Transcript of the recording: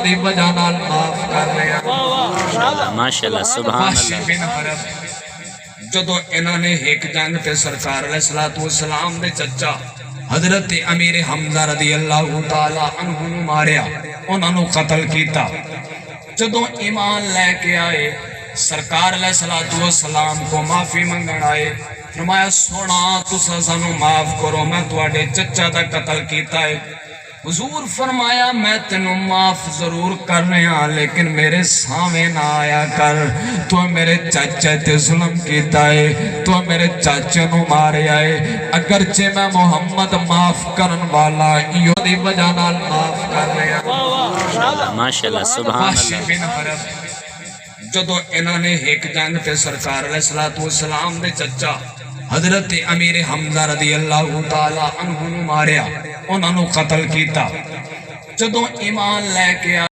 دی وجہ نال معاف کر رہا ماشاءاللہ سبحان اللہ۔ جدو انہوں نے ایک جنگ تے سرکار علیہ السلام دے چچا حضرت امیر حمزہ رضی اللہ تعالی عنہ نو ماریا، انہوں نے قتل کیتا۔ جدو ایمان لے کے آئے سرکار علیہ السلام کو معافی منگن آئے، فرمایا سونا تسا سانو معاف کرو، میں تواڈے چچا دا قتل کیتا ہے۔ حضور فرمایا میں تینوں معاف ضرور کر رہا ہاں، لیکن میرے سامنے نہ آیا کر، تو میرے چاچے تے ظلم کیتا ہے، تو میرے چاچے نو ماریا ہے۔ اگرچہ میں محمد معاف کرن والا ایو دی وجہ نال معاف کر رہا ماشاءاللہ سبحان اللہ۔ جدو انہوں نے ایک جنگ تے سرکار علیہ السلام دے چچا حضرت امیر حمزہ رضی اللہ تعالی عنہ نو ماریا، انہوں نے قتل کیتا۔ جدو ایمان لے کے